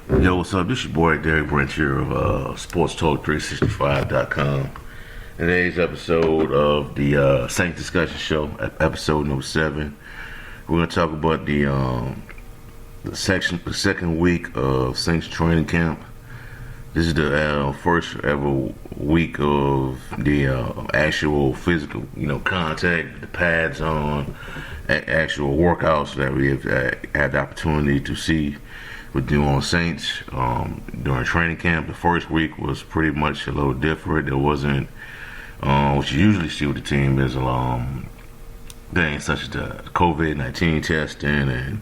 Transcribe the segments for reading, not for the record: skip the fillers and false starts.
Yo, what's up? This your boy Derek Brent here of SportsTalk365.com. Today's episode of the Saints Discussion Show, episode number 7. We're going to talk about the second week of Saints training camp. This is the first ever week of the actual physical, contact, the pads on, actual workouts that we have had the opportunity to see with the New Orleans Saints during training camp. The first week was pretty much a little different. There wasn't what you usually see with the team is things such as the COVID-19 testing and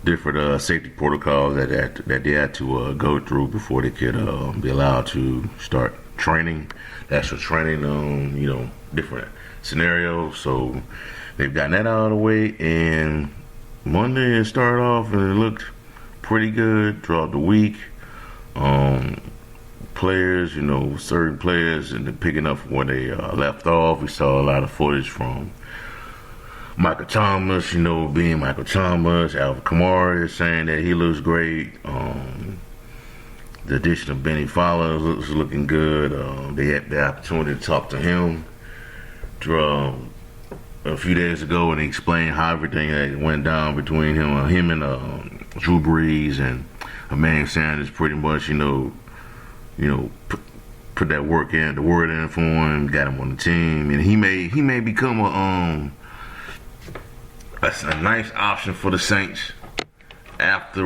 different safety protocols that they had to go through before they could be allowed to start training. Actual training on different scenarios. So they've gotten that out of the way, and Monday it started off and it looked pretty good throughout the week. Players, certain players, and picking up where they left off. We saw a lot of footage from Michael Thomas, being Michael Thomas. Alvin Kamara is saying that he looks great. The addition of Benny Fowler looks looking good. They had the opportunity to talk to him a few days ago, and he explained how everything that went down between him and Drew Brees and Emmanuel Sanders. Pretty much, put that work in, the word in for him, got him on the team, and he may become a nice option for the Saints after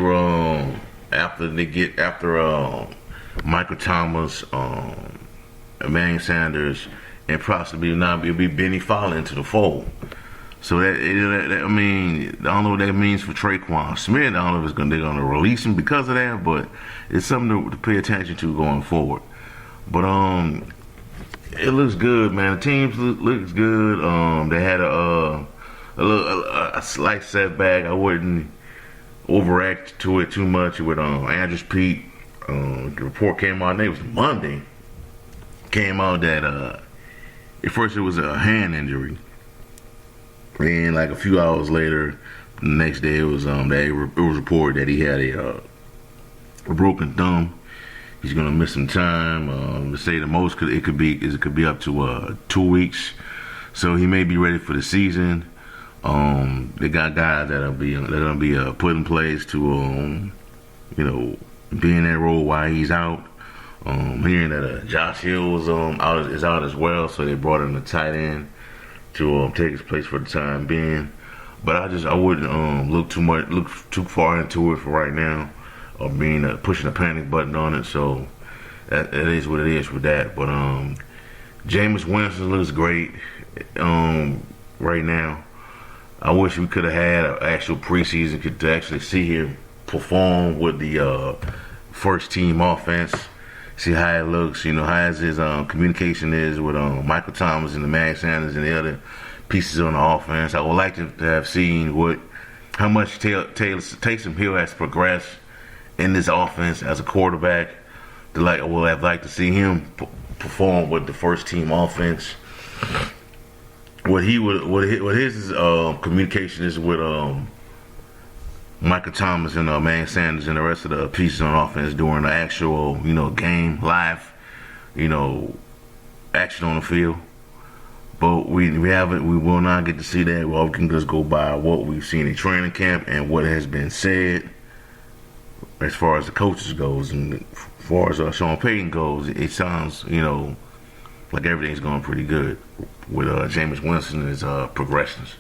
Michael Thomas, Emmanuel Sanders, and possibly now it'll be Benny Fowler into the fold. So I don't know what that means for Traquan Smith. I don't know if they're gonna release him because of that, but it's something to pay attention to going forward. But it looks good, man. The team looks good. They had a slight setback. I wouldn't overact to it too much with Andrews Pete. The report came out, I think it was Monday. Came out that at first it was a hand injury. And like a few hours later, the next day it was reported that he had a broken thumb. He's gonna miss some time. To say the most it could be up to 2 weeks. So he may be ready for the season. They got guys that'll be put in place to be in that role while he's out. Hearing that Josh Hill is out as well, so they brought in the tight end to take his place for the time being. But I wouldn't look too far into it for right now, or pushing a panic button on it. So that is what it is with that. But Jameis Winston looks great right now. I wish we could have had an actual preseason to actually see him perform with the first team offense. See how it looks, how his communication is with Michael Thomas and the Emmanuel Sanders and the other pieces on the offense. I would like to have seen how much Taysom Hill has progressed in this offense as a quarterback. I would have liked to see him perform with the first team offense. What his communication is with Michael Thomas and Emmanuel Sanders and the rest of the pieces on offense during the actual, game, live, action on the field. But we will not get to see that. Well, we can just go by what we've seen in training camp and what has been said as far as the coaches goes. And as far as Sean Payton goes, it sounds, like everything's going pretty good with Jameis Winston and his progressions.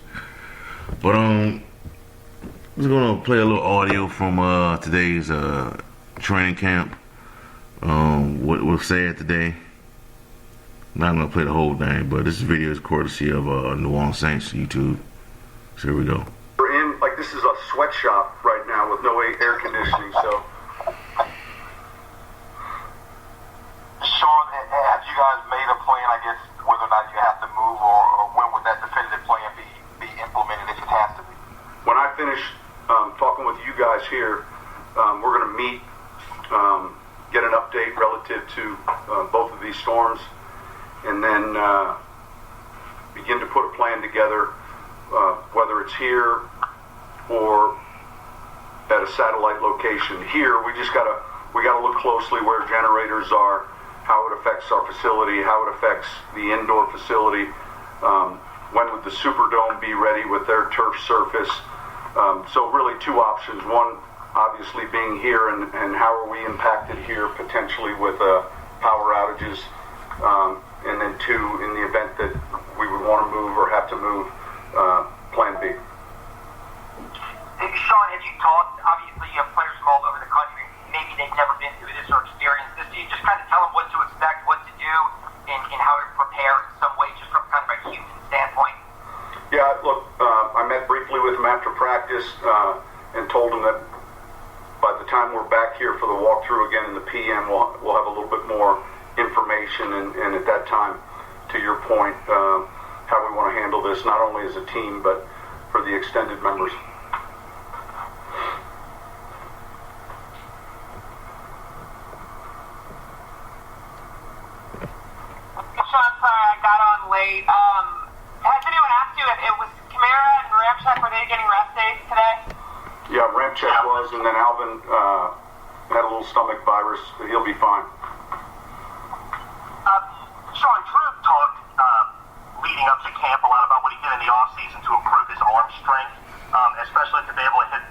But I'm just gonna play a little audio from today's training camp. What was said today. Not gonna play the whole thing, but this video is courtesy of New Orleans Saints YouTube. So here we go. We're in, this is a sweatshop right now with no air conditioning, so. Sean, have you guys made a plan, I guess, whether or not you have to move, or when would that definitive plan be implemented if it has to be? When I finish talking with you guys here, we're going to meet, get an update relative to both of these storms, and then begin to put a plan together, whether it's here or at a satellite location. Here, we gotta look closely where generators are, how it affects our facility, how it affects the indoor facility. When would the Superdome be ready with their turf surface? So really two options. One, obviously being here, and how are we impacted here potentially with power outages? And then two, in the event that we would want to move or have to move, plan B. Hey, Sean, have you talked, obviously you have players from all over the country, maybe they've never been through this or experienced this, do you just kind of tell them what to expect, what to do, and how to prepare in some way, just from kind of a human standpoint? Yeah, look, I met briefly with him after practice and told him that by the time we're back here for the walkthrough again in the PM, we'll have a little bit more information, and at that time, to your point, how we want to handle this, not only as a team, but for the extended members. Sean, sorry I got on late. Has anyone asked you if it was Kamara and Ramczyk, were they getting rest days today? Yeah, Ramczyk was, and then Alvin had a little stomach virus, but he'll be fine. Sean, Drew talked leading up to camp a lot about what he did in the offseason to improve his arm strength, especially to be able to hit,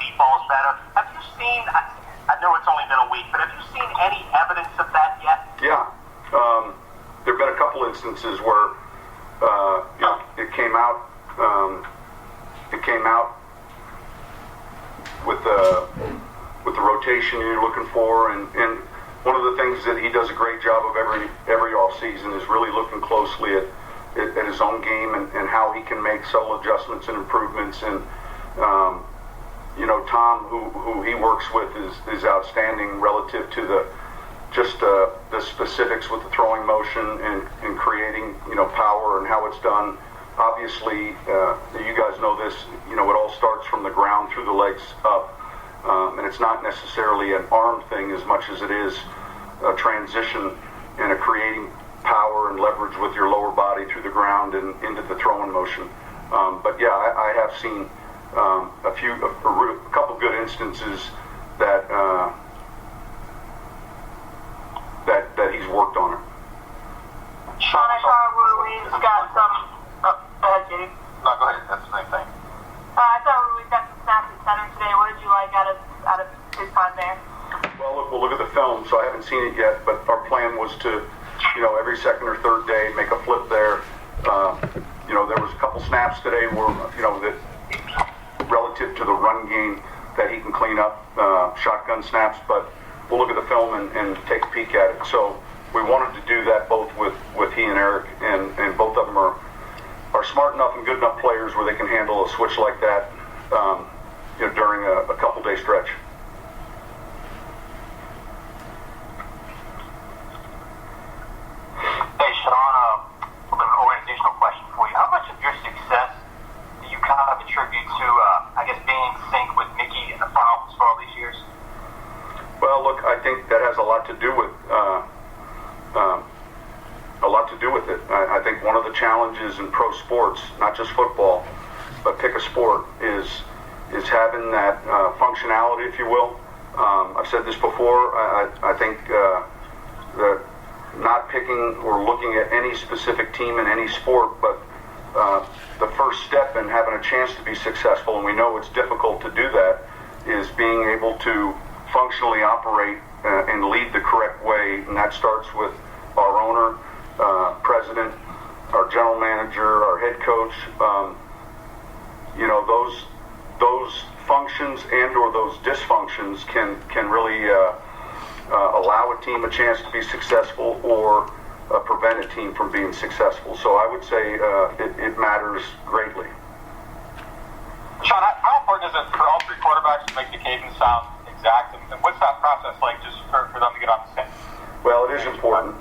deep balls better. Have you seen, I know it's only been a week, but have you seen any evidence of that yet? Yeah. There have been a couple instances where it came out with the rotation you're looking for, and one of the things that he does a great job of every off season is really looking closely at his own game and how he can make subtle adjustments and improvements. And Tom, who he works with, is outstanding relative to the specifics with the throwing motion and creating power and how it's done. Obviously, you guys know this. It all starts from the ground through the legs up, and it's not necessarily an arm thing as much as it is a transition and a creating power and leverage with your lower body through the ground and into the throwing motion. But yeah, I have seen a couple good instances that he's worked on it. Sean, I saw Ruiz got some. Oh, go ahead, Katie. No, go ahead. That's the same thing. I thought Ruiz got some snaps at center today. What did you like out of his time there? Well, we'll look at the film, so I haven't seen it yet, but our plan was to, every second or third day, make a flip there. There was a couple snaps today where, that relative to the run game that he can clean up, shotgun snaps, but we'll look at the film and take a peek at it. So we wanted to do that both with he and Eric, and both of them are smart enough and good enough players where they can handle a switch like that during a couple-day stretch. Hey, Sean, an organizational question for you. How much of your success do you kind of attribute to, being in sync with Mickey and the front office for all these years? Well, look, I think that has a lot to do with it. I think one of the challenges in pro sports, not just football, but pick a sport, is having that functionality, if you will. I've said this before. I think that not picking or looking at any specific team in any sport, but the first step in having a chance to be successful, and we know it's difficult to do that, is being able to functionally operate and lead the correct way, and that starts with our owner, president, our general manager, our head coach. Those functions and or those dysfunctions can really allow a team a chance to be successful or prevent a team from being successful. So I would say it matters greatly. Sean, how important is it for all three quarterbacks to make the cadence sound exact? And what's that process like just for them to get on the same? Well, it is important.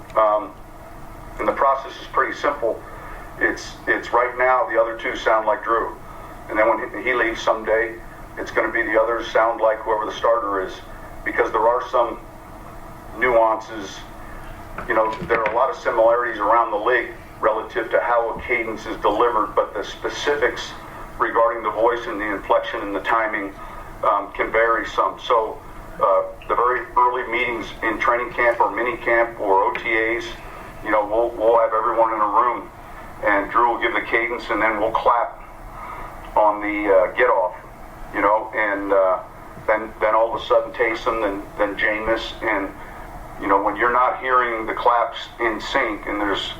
And the process is pretty simple. It's right now the other two sound like Drew. And then when he leaves someday, it's going to be the others sound like whoever the starter is. Because there are some nuances. There are a lot of similarities around the league relative to how a cadence is delivered, but the specifics regarding the voice and the inflection and the timing can vary some. So the very early meetings in training camp or mini camp or OTAs, we'll have everyone in a room, and Drew will give the cadence, and then we'll clap on the get off, and then all of a sudden Taysom, then Jameis, and when you're not hearing the claps in sync and there's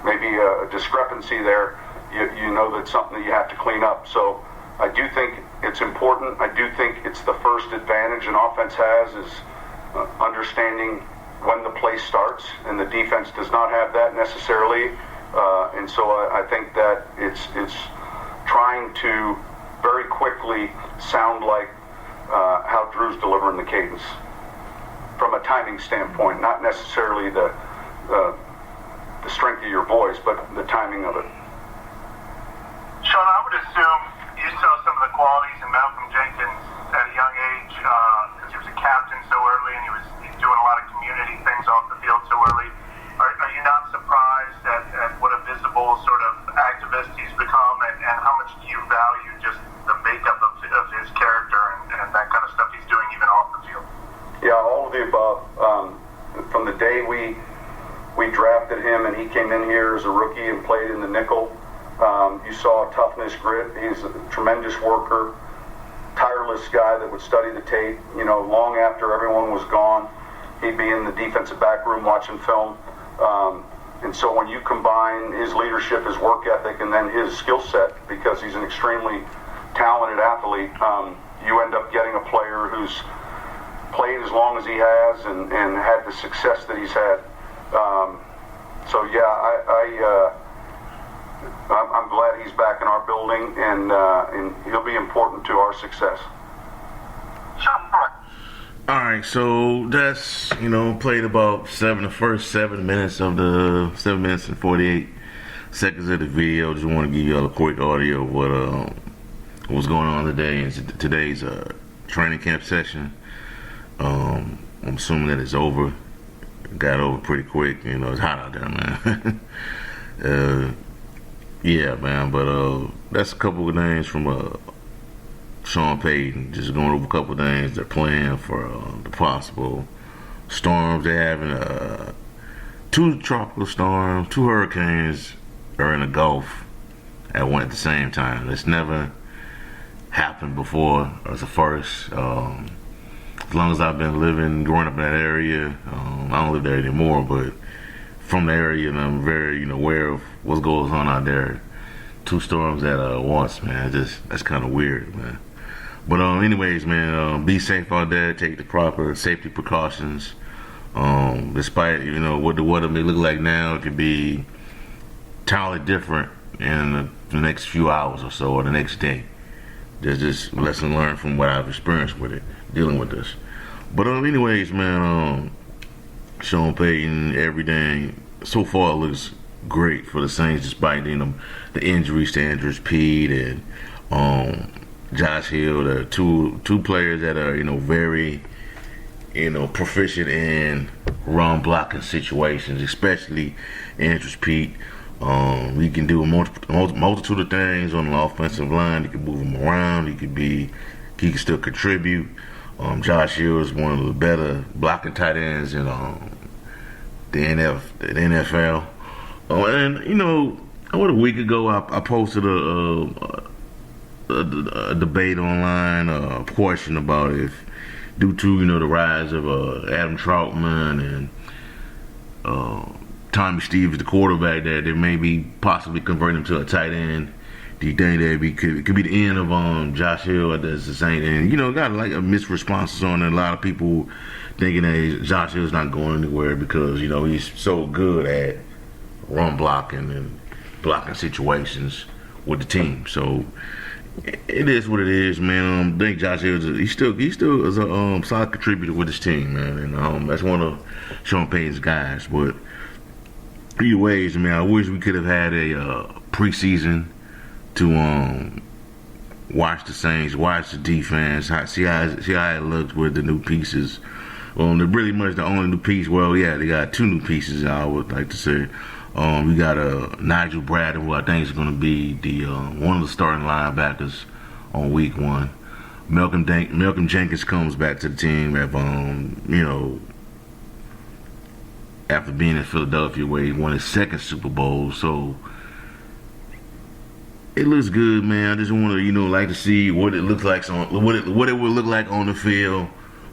maybe a discrepancy there, you know that's something that you have to clean up. So I do think it's important. I do think it's the first advantage an offense has is understanding when the play starts, and the defense does not have that necessarily. And so I think that it's trying to very quickly sound like how Drew's delivering the cadence from a timing standpoint, not necessarily the strength of your voice, but the timing of it. Sean, I would assume you saw some of the qualities in Malcolm Jenkins at a young age, because he was a captain so early and he's doing a lot of community things off the field so early. Are you not surprised at what a visible sort of activist he's become, and how much do you value just the makeup of his character and that kind of stuff he's doing even off the field? Yeah, all of the above. From the day we drafted him and he came in here as a rookie and played in the nickel, you saw toughness, grit. He's a tremendous worker, tireless guy that would study the tape. Long after everyone was gone, he'd be in the defensive back room watching film. And so when you combine his leadership, his work ethic, and then his skill set, because he's an extremely talented athlete, you end up getting a player who's played as long as he has and had the success that he's had. So yeah, I'm glad he's back in our building, and he'll be important to our success. All right, so that's played about the first 7 minutes of the 7 minutes and 48 seconds of the video. Just want to give y'all a quick audio of what's going on today in today's training camp session. I'm assuming that it's over. Got over pretty quick. It's hot out there, man. Yeah, man. But that's a couple of things from Sean Payton. Just going over a couple of things they're playing for the possible storms they're having. 2 tropical storms, 2 hurricanes are in the Gulf at the same time. It's never happened before. It's a first. As long as I've been growing up in that area, I don't live there anymore, but from the area, and I'm very, aware of what goes on out there. 2 storms at once, man. That's kind of weird, man. But anyways, man, be safe out there. Take the proper safety precautions. Despite what the weather may look like now, it could be entirely different in the next few hours or so, or the next day. There's just lesson learned from what I've experienced with it, dealing with this. But anyways, man, Sean Payton, everything so far looks great for the Saints, despite the injuries to Andrews Pete and Josh Hill, the two players that are very proficient in run blocking situations, especially Andrews Pete. He can do a multitude of things on the offensive line. He can move them around. He can still contribute. Josh Hill is one of the better blocking tight ends in the NFL. And about a week ago, I posted a debate online, a question about if, due to the rise of Adam Troutman and Tommy Stevens, the quarterback, that they may be possibly converting him to a tight end. Do you think that it could be the end of Josh Hill at the Saints? And got a mixed responses on it. A lot of people thinking that Josh Hill's not going anywhere because he's so good at run blocking and blocking situations with the team. So it is what it is, man. I think Josh Hill he still is a solid contributor with his team, man. And that's one of Sean Payton's guys. But either ways, man, I wish we could have had a preseason to watch the Saints, watch the defense, see how it looks with the new pieces. They're really much the only new piece. Well, yeah, they got 2 new pieces, I would like to say. We got Nigel Bradley, who I think is going to be the one of the starting linebackers on week 1. Malcolm Jenkins comes back to the team after being in Philadelphia where he won his second Super Bowl. So it looks good, man. I just want to, like to see what it looks like what it would look like on the field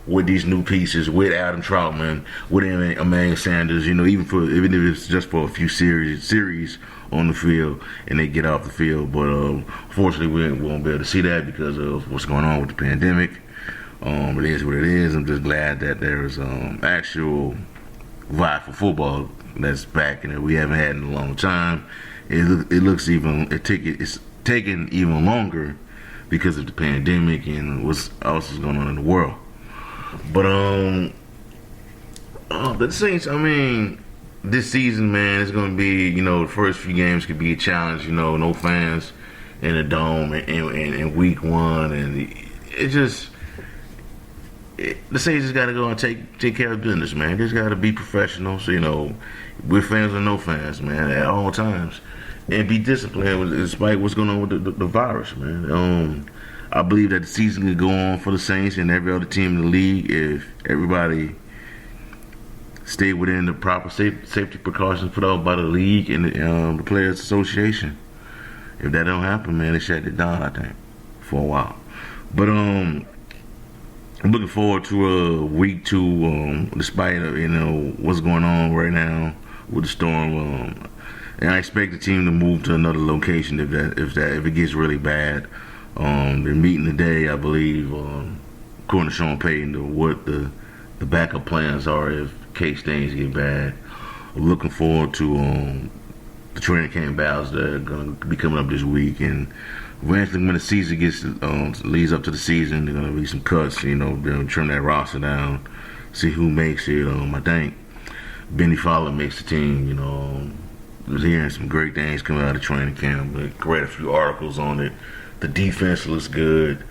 with these new pieces, with Adam Troutman, with Emmanuel Sanders. Even if it's just for a few series on the field, and they get off the field. But unfortunately, we won't be able to see that because of what's going on with the pandemic. It is what it is. I'm just glad that there's actual vibe for football that's back, and that we haven't had in a long time. It's taking even longer because of the pandemic and what's else is going on in the world. But the Saints, this season, man, it's going to be, the first few games could be a challenge. No fans in the dome in week one, and the Saints just got to go and take care of business, man. They just got to be professionals, with fans or no fans, man, at all times, and be disciplined despite what's going on with the virus, man. I believe that the season could go on for the Saints and every other team in the league if everybody stayed within the proper safety precautions put out by the league and the Players Association. If that don't happen, man, they shut it down, I think, for a while. But I'm looking forward to week 2, despite what's going on right now with the storm. And I expect the team to move to another location if it gets really bad. They're meeting today, I believe, according to Sean Payton, to what the backup plans are if case things get bad. I'm looking forward to the training camp battles that are going to be coming up this week, and eventually when the season leads up to the season, there's going to be some cuts. They'll trim that roster down, see who makes it. I think Benny Fowler makes the team. I was hearing some great things coming out of training camp. I read a few articles on it. The defense looks good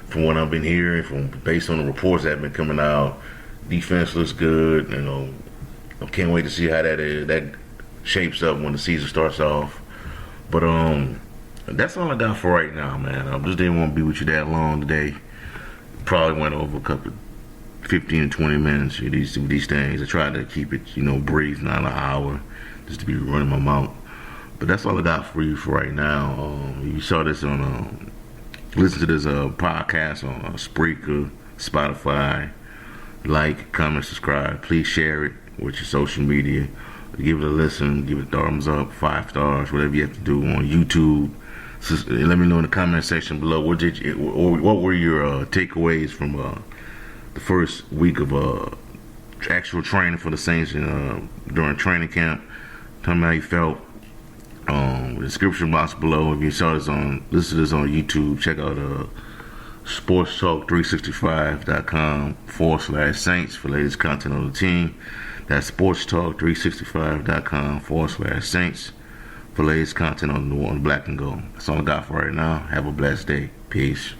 from what I've been hearing, based on the reports that have been coming out. Defense looks good. I can't wait to see how that shapes up when the season starts off. But that's all I got for right now, man. I just didn't want to be with you that long today. Probably went over a couple 15 to 20 minutes with these things. I tried to keep it, brief, not an hour, just to be running my mouth. But that's all I got for you for right now. You saw this on, listen to this podcast on Spreaker, Spotify. Like, comment, subscribe. Please share it with your social media. Give it a listen. Give it a thumbs up, 5 stars, whatever you have to do on YouTube. Let me know in the comment section below what were your takeaways from the first week of actual training for the Saints during training camp. Tell me how you felt. The description box below. If you saw this listen to this on YouTube, check out sportstalk365.com/Saints for latest content on the team. That's sportstalk365.com/Saints for latest content on the Black and Gold. That's all I got for right now. Have a blessed day. Peace.